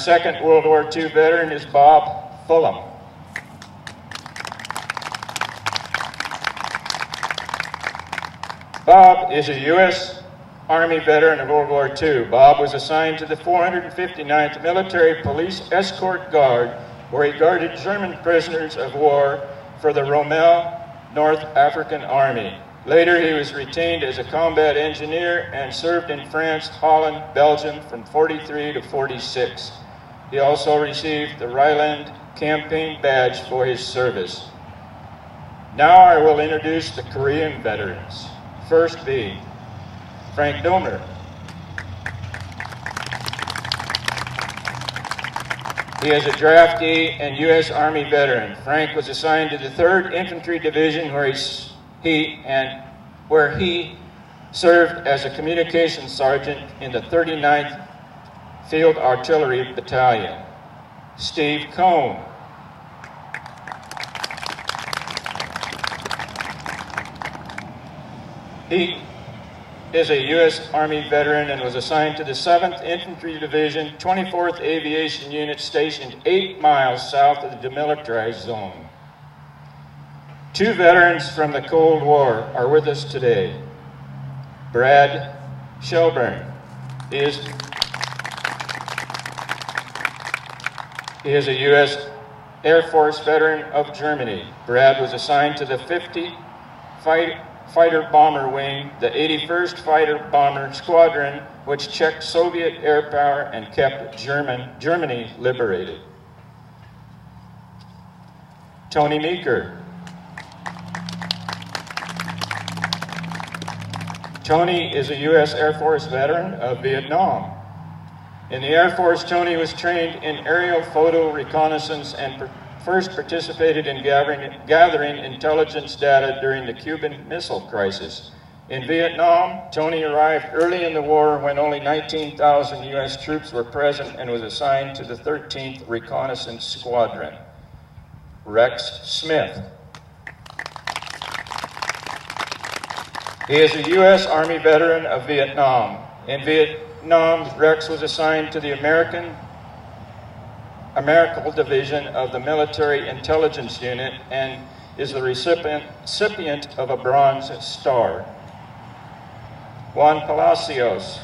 second World War II veteran is Bob Fulham. Bob is a U.S. Army veteran of World War II. Bob was assigned to the 459th Military Police Escort Guard, where he guarded German prisoners of war for the Rommel North African Army. Later, he was retained as a combat engineer and served in France, Holland, Belgium from 43 to 46. He also received the Ryland Campaign Badge for his service. Now I will introduce the Korean veterans. First be Frank Domer. He is a draftee and U.S. Army veteran. Frank was assigned to the 3rd Infantry Division where he served as a communications sergeant in the 39th Field Artillery Battalion. Steve Cohn. He is a U.S. Army veteran and was assigned to the 7th Infantry Division, 24th Aviation Unit stationed 8 miles south of the demilitarized zone. 2 veterans from the Cold War are with us today. Brad Shelburne. He is a U.S. Air Force veteran of Germany. Brad was assigned to the 50 Fighter Bomber Wing, the 81st Fighter Bomber Squadron, which checked Soviet air power and kept Germany liberated. Tony Meeker. Tony is a U.S. Air Force veteran of Vietnam. In the Air Force, Tony was trained in aerial photo reconnaissance and first participated in gathering intelligence data during the Cuban Missile Crisis. In Vietnam, Tony arrived early in the war when only 19,000 U.S. troops were present and was assigned to the 13th Reconnaissance Squadron. Rex Smith. He is a U.S. Army veteran of Vietnam. In Vietnam, Rex was assigned to the American Division of the Military Intelligence Unit and is the recipient of a Bronze Star. Juan Palacios.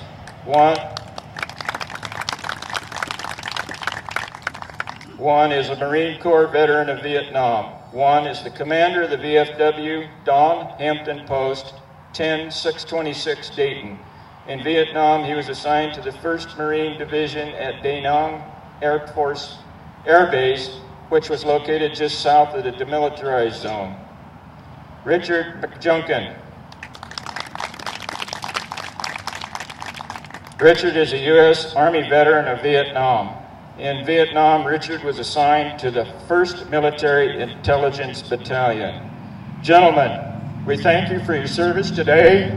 Juan is a Marine Corps veteran of Vietnam. Juan is the commander of the VFW Don Hampton Post 10-626 Dayton. In Vietnam, he was assigned to the 1st Marine Division at Da Nang Air Force Air Base, which was located just south of the demilitarized zone. Richard McJunkin. Richard is a U.S. Army veteran of Vietnam. In Vietnam, Richard was assigned to the 1st Military Intelligence Battalion. Gentlemen, we thank you for your service today,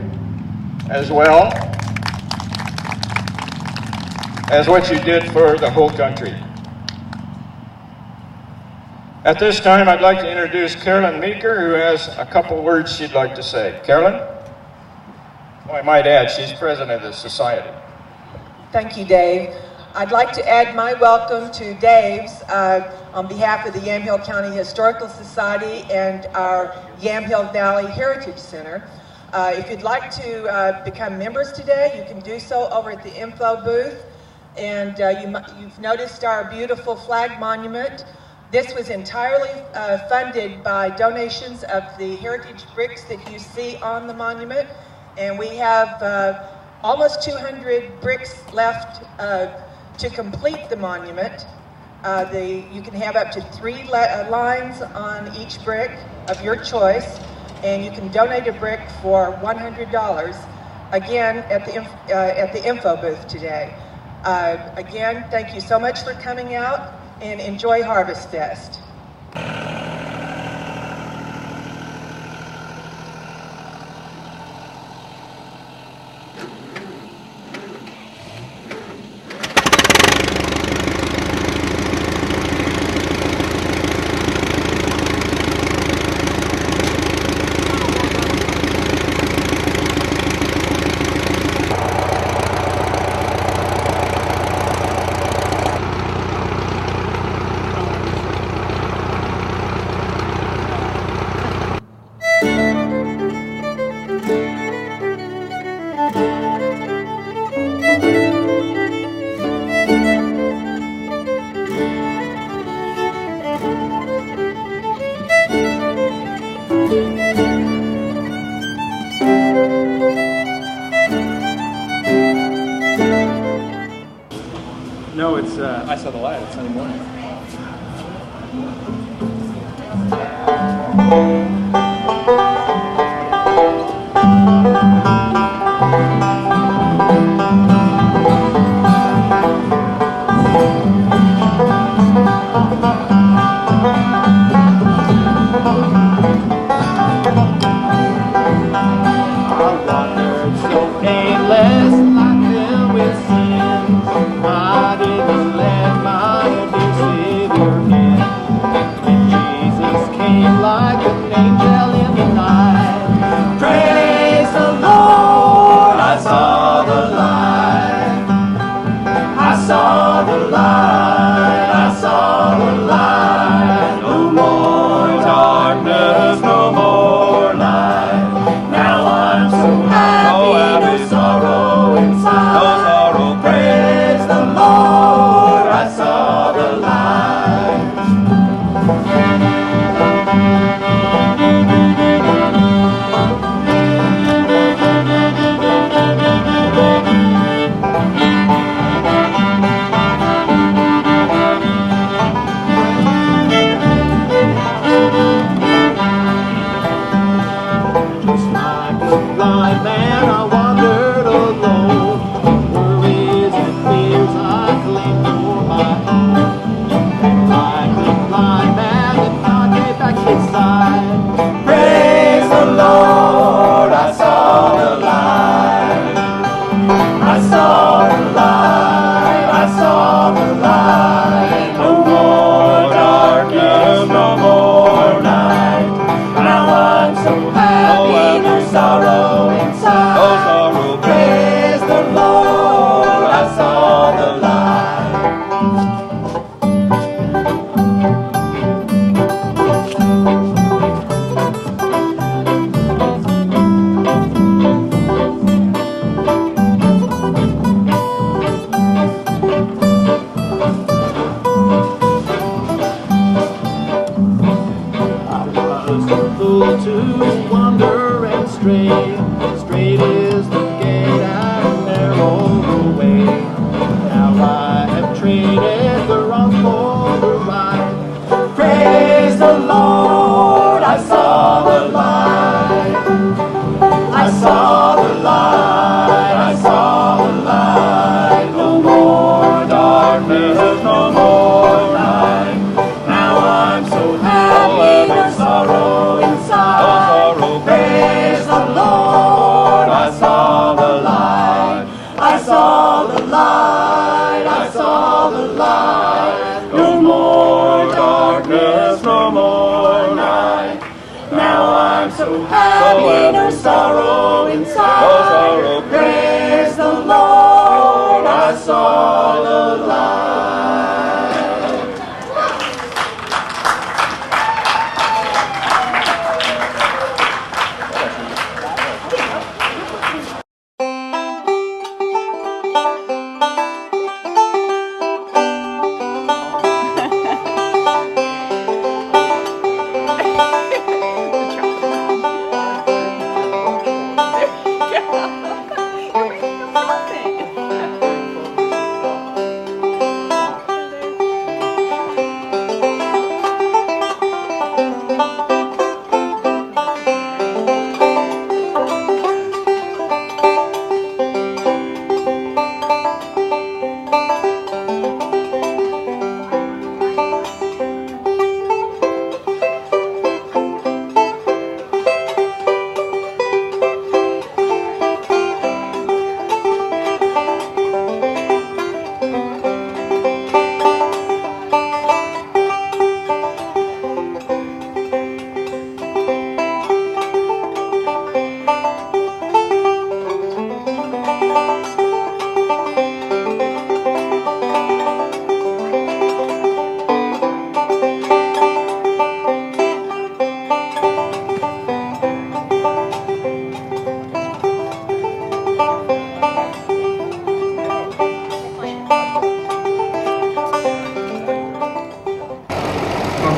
as well as what you did for the whole country. At this time, I'd like to introduce Carolyn Meeker, who has a couple words she'd like to say. Carolyn? Oh, I might add, she's president of the society. Thank you, Dave. I'd like to add my welcome to Dave's on behalf of the Yamhill County Historical Society and our Yamhill Valley Heritage Center. If you'd like to become members today, you can do so over at the info booth. And you've noticed our beautiful flag monument. This was entirely funded by donations of the heritage bricks that you see on the monument. And we have almost 200 bricks left to complete the monument. You can have up to 3 lines on each brick of your choice, and you can donate a brick for $100, again, at the info booth today. Again, thank you so much for coming out, and enjoy Harvest Fest. No, it's, I saw the light, it's Sunday morning.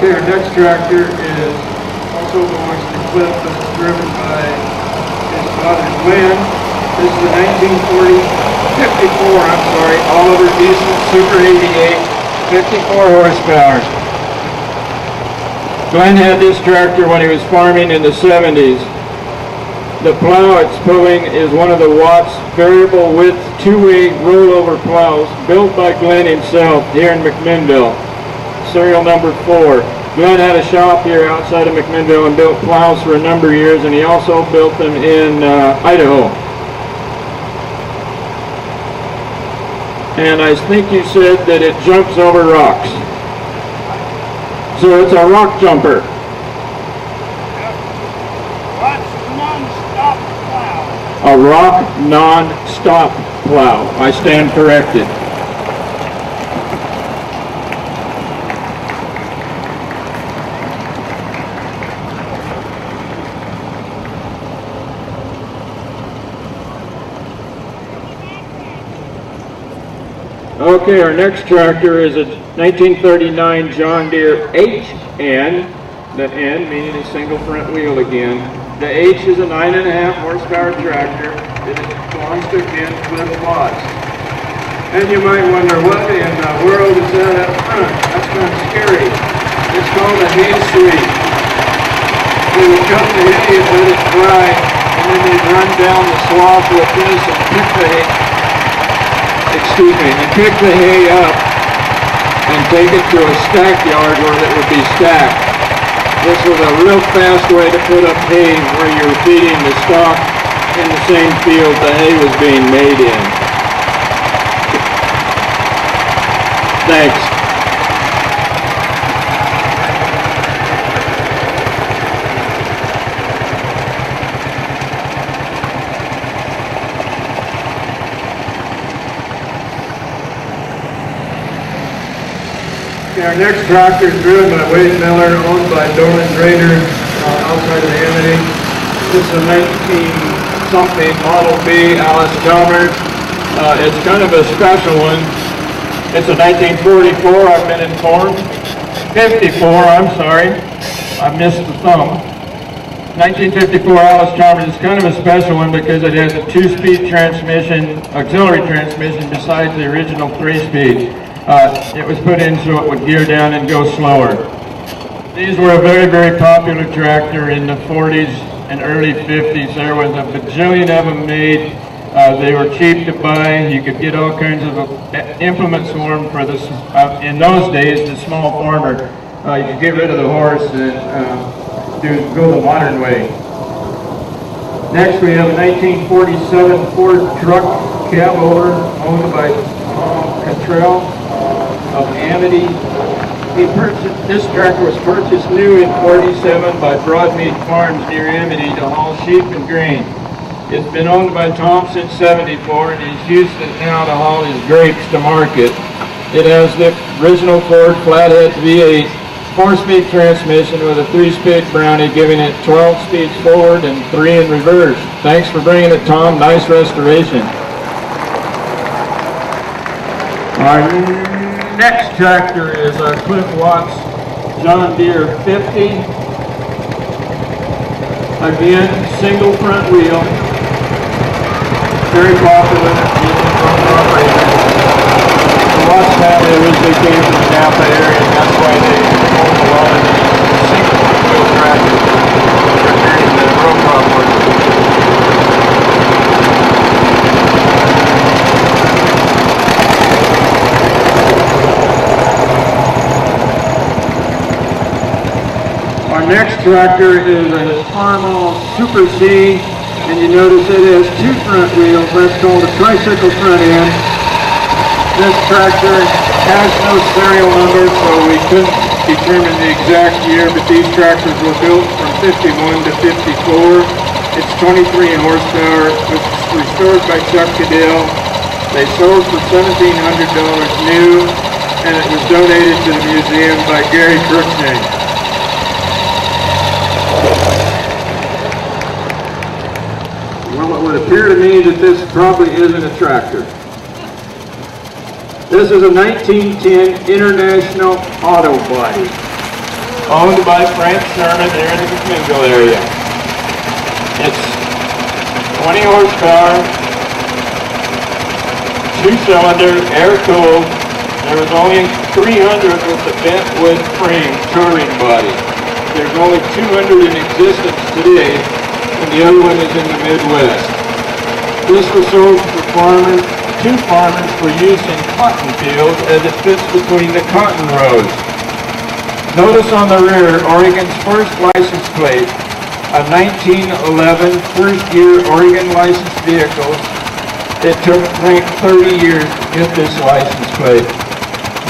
Okay, our next tractor is also belongs to clip that was driven by his father Glenn. This is a 54, Oliver Diesel Super 88, 54 horsepower. Glenn had this tractor when he was farming in the 70s. The plow it's pulling is one of the Watts variable width two-way rollover plows built by Glenn himself here in McMinnville, serial number 4. Glenn had a shop here outside of McMinnville and built plows for a number of years, and he also built them in Idaho. And I think you said that it jumps over rocks. So it's a rock jumper. A rock non-stop plow. I stand corrected. Okay, our next tractor is a 1939 John Deere HN, the N meaning a single front wheel again. The H is a 9.5 horsepower tractor. It belongs to again Cliff Watts. And you might wonder, what in the world is that up front? That's kind of scary. It's called a hay sweep. They would cut the hay and let it dry, and then they'd run down the swath with this and pick the hay. And pick the hay up and take it to a stack yard where it would be stacked. This was a real fast way to put up hay where you're feeding the stock in the same field the hay was being made in. Thanks. Our next tractor is driven by Wade Miller, owned by Dolan Grader outside of Amity. This is a 19-something Model B Alice Chalmers. It's kind of a special one. It's a 1944, I've been informed. 54, I'm sorry. I missed the thumb. 1954 Alice Chalmers is kind of a special one because it has a 2-speed transmission, auxiliary transmission, besides the original 3-speed. It was put in so it would gear down and go slower. These were a very, very popular tractor in the 40s and early 50s. There was a bajillion of them made. They were cheap to buy. You could get all kinds of implements for them for this. In those days, the small farmer, you could get rid of the horse and go the modern way. Next, we have a 1947 Ford truck cab over owned by Cottrell of Amity. This tractor was purchased new in 47 by Broadmead Farms near Amity to haul sheep and grain. It's been owned by Tom since 74, and he's used it now to haul his grapes to market. It has the original Ford flathead V8 4-speed transmission with a 3-speed Brownie, giving it 12 speeds forward and 3 in reverse. Thanks for bringing it, Tom. Nice restoration. Our next tractor is a Cliff Watts John Deere 50. Again, single front wheel. Very popular. The Watts family originally came from the Napa area, and that's why they own a lot of the single front wheel tractors during the row crop work. Our next tractor is a Farmall Super C, and you notice it has 2 front wheels. That's called a tricycle front end. This tractor has no serial number, so we couldn't determine the exact year, but these tractors were built from 51 to 54. It's 23 horsepower. It was restored by Chuck Cadell. They sold for $1,700 new, and it was donated to the museum by Gary Crookshank. Well, it would appear to me that this probably isn't a tractor. This is a 1910 International Auto Body, owned by Frank Sherman there in the McMinnville area. It's 20 horsepower, 2-cylinder, air-cooled. There was only 300 with the bent wood frame touring body. There's only 200 in existence today, and the other one is in the Midwest. This was sold to farmers for use in cotton fields as it fits between the cotton rows. Notice on the rear, Oregon's first license plate, a 1911 first-year Oregon licensed vehicle. It took Frank 30 years to get this license plate.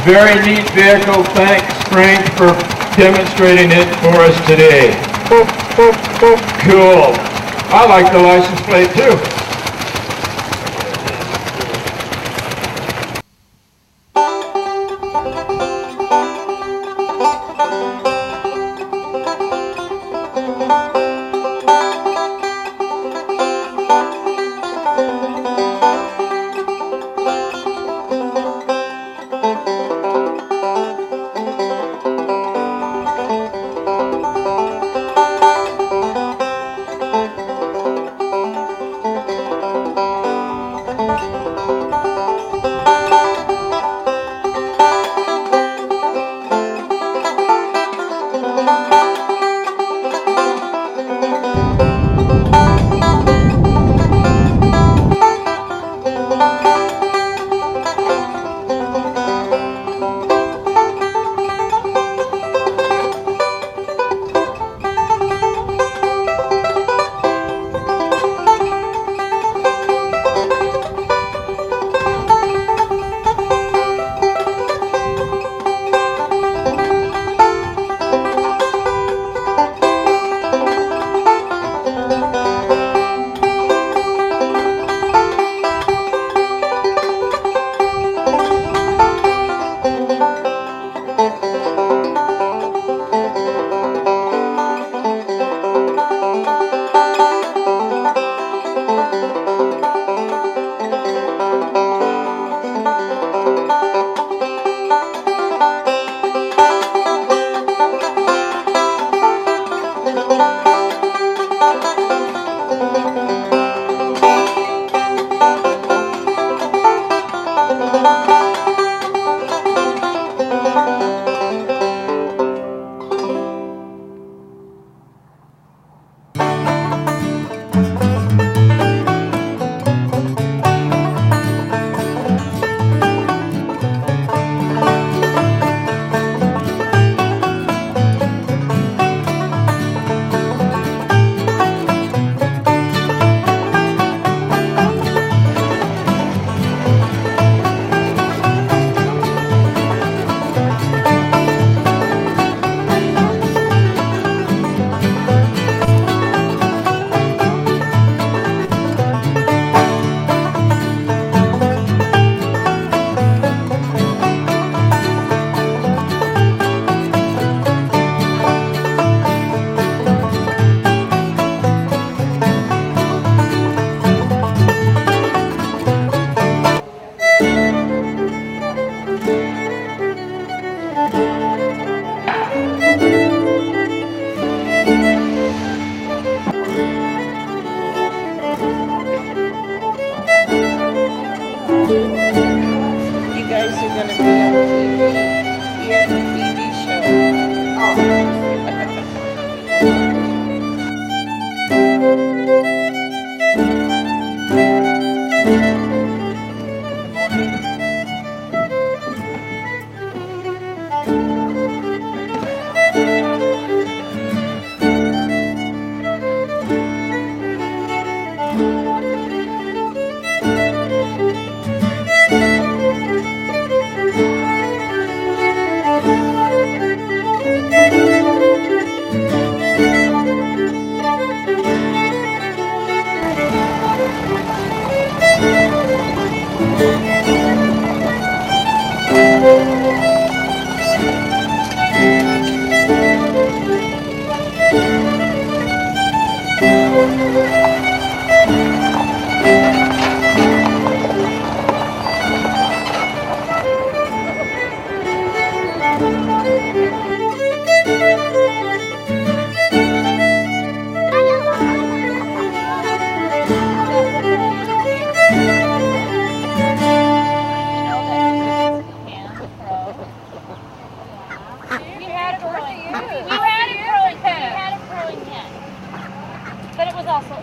Very neat vehicle. Thanks, Frank, for demonstrating it for us today. Cool. I like the license plate too. But it was also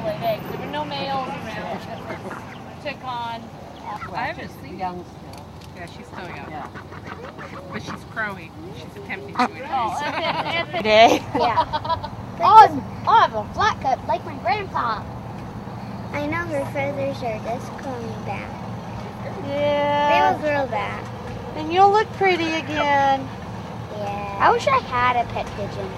laid eggs. There were no males around. It took on. I haven't seen young still. Yeah, she's still young. Yeah. But she's crowing. She's attempting to anyways. Oh, Day. Yeah. I have a flat cut like my grandpa. I know her feathers are just coming back. Yeah. They will grow back. And you'll look pretty again. Yeah. I wish I had a pet pigeon.